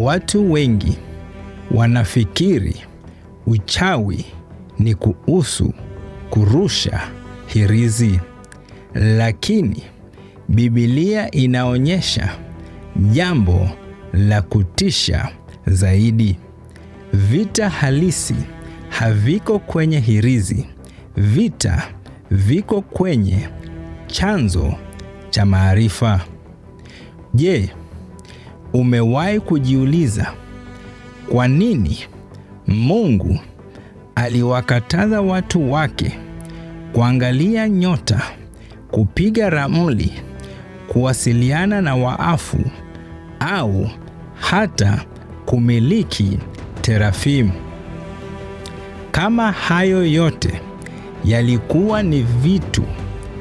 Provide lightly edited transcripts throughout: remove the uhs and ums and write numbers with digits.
Watu wengi wanafikiri uchawi ni kuhusu kurusha hirizi, lakini Biblia inaonyesha jambo la kutisha zaidi. Vita halisi haviko kwenye hirizi. Vita viko kwenye chanzo cha maarifa. Je, umewahi kujiuliza kwa nini Mungu aliwakataza watu wake kuangalia nyota, kupiga ramli, kuwasiliana na waafu au hata kumiliki terafimu? Kama hayo yote yalikuwa ni vitu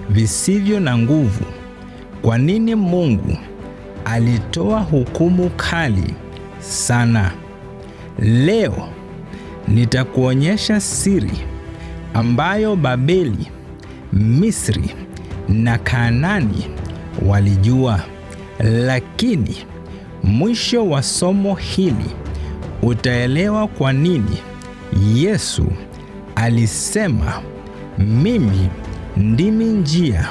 visivyo na nguvu, kwa nini Mungu alitoa hukumu kali sana? Leo nitakuonyesha siri ambayo Babeli, Misri na Kanaani walijua, lakini mwisho wa somo hili utaelewa kwa nini Yesu alisema, mimi ndimi njia,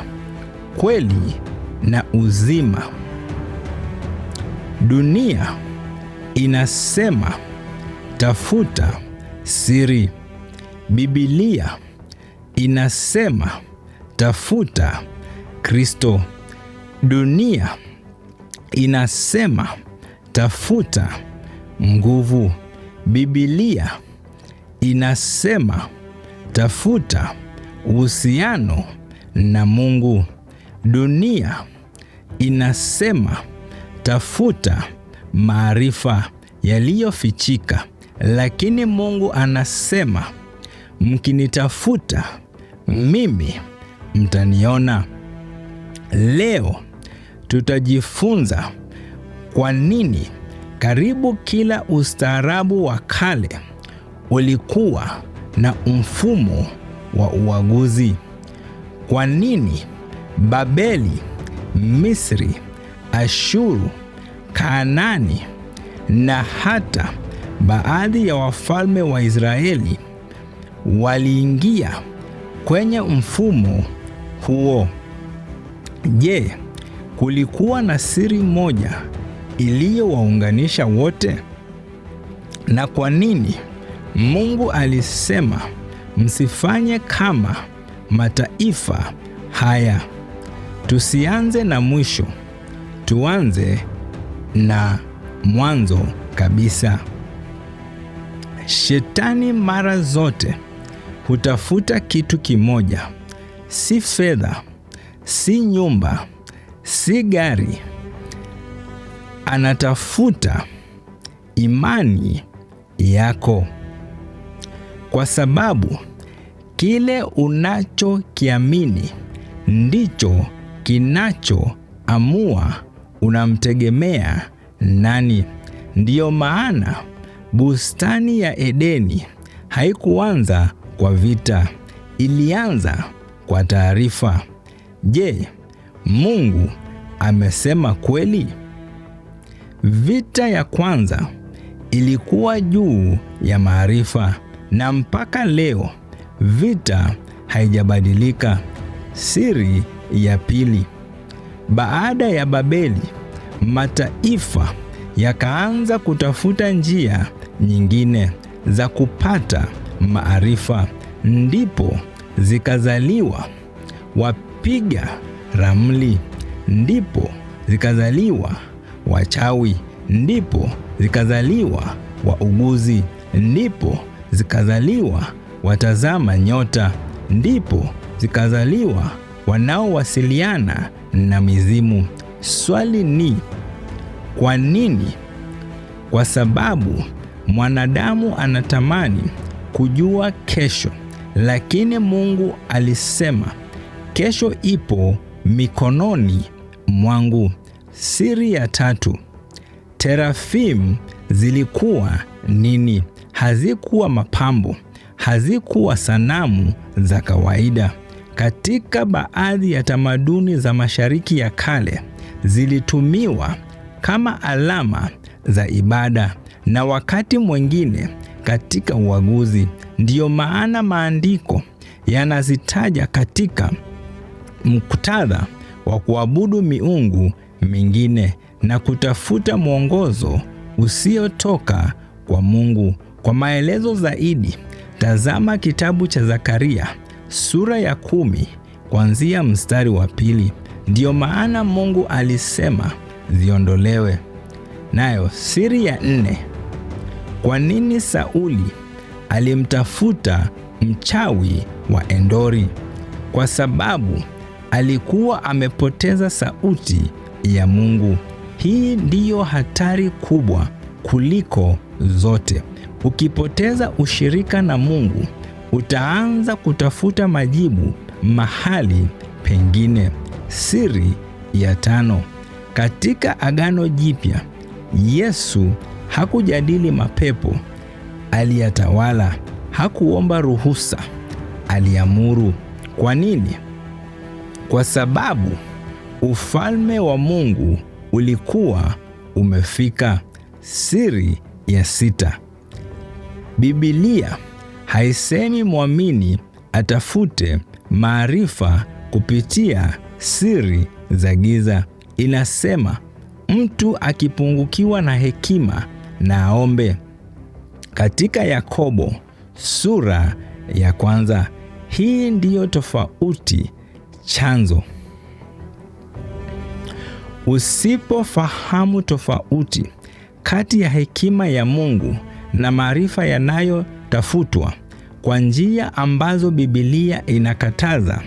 kweli na uzima. Dunia inasema tafuta siri. Biblia inasema tafuta Kristo. Dunia inasema tafuta nguvu. Biblia inasema tafuta uhusiano na Mungu. Dunia inasema tafuta maarifa yaliyofichika, lakini Mungu anasema, mkinitafuta mimi mtaniona. Leo tutajifunza kwa nini karibu kila ustaarabu wa kale ulikuwa na mfumo wa uaguzi. Kwa nini Babeli, Misri, Ashuru, Kanaani na hata baadhi ya wafalme wa Israeli waliingia kwenye mfumo huo? Je, kulikuwa na siri moja iliyowaunganisha wote? Na kwa nini Mungu alisema msifanye kama mataifa haya? Tusianze na mwisho, tuanze na mwanzo kabisa. Shetani mara zote hutafuta kitu kimoja, si fedha, si nyumba, si gari. Anatafuta imani yako, kwa sababu kile unachokiamini ndicho kinachoamua unamtegemea nani. Ndiyo maana bustani ya Edeni haikuanza kwa vita, ilianza kwa taarifa. Je, Mungu amesema kweli? Vita ya kwanza ilikuwa juu ya maarifa, na mpaka leo vita haijabadilika. Siri ya pili. Baada ya Babeli, mataifa yakaanza kutafuta njia nyingine za kupata maarifa. Ndipo zikazaliwa wapiga ramli, ndipo zikazaliwa wachawi, ndipo zikazaliwa wauguzi, ndipo zikazaliwa watazama nyota, ndipo zikazaliwa wanaowasiliana na mizimu. Swali ni kwa nini? Kwa sababu mwanadamu anatamani kujua kesho, lakini Mungu alisema kesho ipo mikononi mwangu. Siri ya tatu. Terafimu zilikuwa nini? Hazikuwa mapambo, hazikuwa sanamu za kawaida. Katika baadhi ya tamaduni za Mashariki ya Kale, zilitumiwa kama alama za ibada na wakati mwingine katika uaguzi. Ndiyo maana maandiko yanazitaja katika muktadha wa kuabudu miungu mingine na kutafuta mwongozo usiotoka kwa Mungu. Kwa maelezo zaidi, tazama kitabu cha Zakaria sura ya 10 kuanzia mstari wa 2. Ndiyo maana Mungu alisema ziondolewe. Nayo siri ya 4, kwa nini Sauli alimtafuta mchawi wa Endori? Kwa sababu alikuwa amepoteza sauti ya Mungu. Hii ndiyo hatari kubwa kuliko zote. Ukipoteza ushirika na Mungu, utaanza kutafuta majibu mahali pengine. Siri ya 5, katika Agano Jipya, Yesu hakujadili mapepo, aliyatawala. Hakuomba ruhusa, aliamuru. Kwa nini? Kwa sababu ufalme wa Mungu ulikuwa umefika. Siri ya 6, Biblia haisemi mwamini atafute maarifa kupitia siri za giza. Inasema mtu akipungukiwa na hekima na aombe. Katika Yakobo sura ya 1. Hii ndiyo tofauti chanzo. Usipofahamu tofauti kati ya hekima ya Mungu na maarifa yanayotafutwa kwa njia ambazo Biblia inakataza,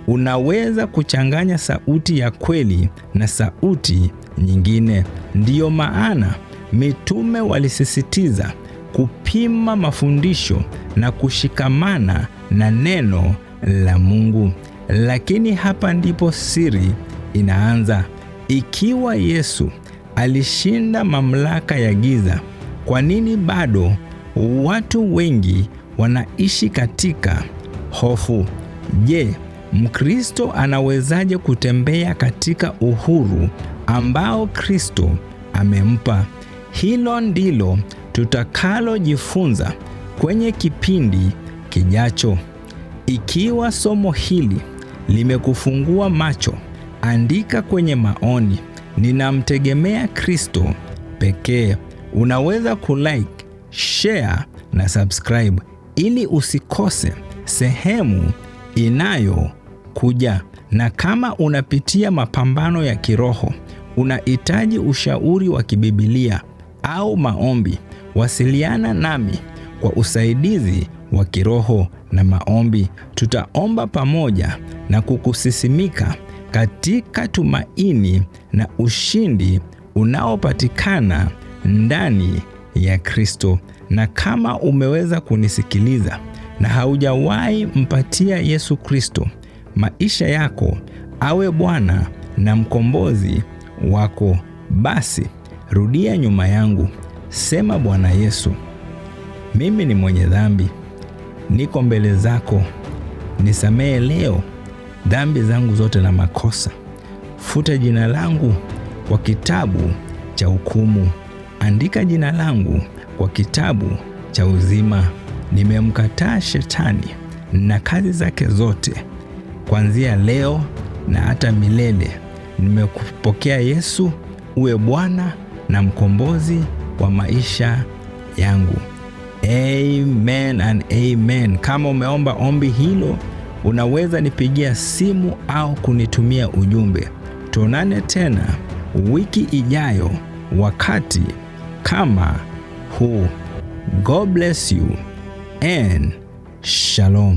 unaweza kuchanganya sauti ya kweli na sauti nyingine. Ndiyo maana mitume walisisitiza kupima mafundisho na kushikamana na neno la Mungu. Lakini hapa ndipo siri inaanza. Ikiwa Yesu alishinda mamlaka ya giza, kwa nini bado watu wengi wanaishi katika hofu? Je, Mkristo anawezaje kutembea katika uhuru ambao Kristo amempa? Hilo ndilo tutakalojifunza kwenye kipindi kijacho. Ikiwa somo hili limekufungua macho, andika kwenye maoni, ninamtegemea Kristo pekee. Unaweza kulike, share na subscribe ili usikose sehemu inayokuja. Na kama unapitia mapambano ya kiroho, unahitaji ushauri wa kibibilia au maombi, wasiliana nami kwa usaidizi wa kiroho na maombi. Tutaomba pamoja na kukusisimika katika tumaini na ushindi unaopatikana ndani ya Kristo. Na kama umeweza kunisikiliza na haujawahi mpatia Yesu Kristo maisha yako awe Bwana na mkombozi wako, basi rudia nyuma yangu. Sema, Bwana Yesu, mimi ni mwenye dhambi, niko mbele zako. Nisamehe leo dhambi zangu zote na makosa. Futa jina langu kwa kitabu cha hukumu. Andika jina langu kwa kitabu cha uzima. Nimemkataa shetani na kazi zake zote. Kuanzia leo na hata milele, nimekupokea Yesu uwe Bwana na mkombozi wa maisha yangu. Amen and amen. Kama umeomba ombi hilo, unaweza nipigia simu au kunitumia ujumbe. Tuonane tena wiki ijayo wakati kama huu. God bless you and shalom.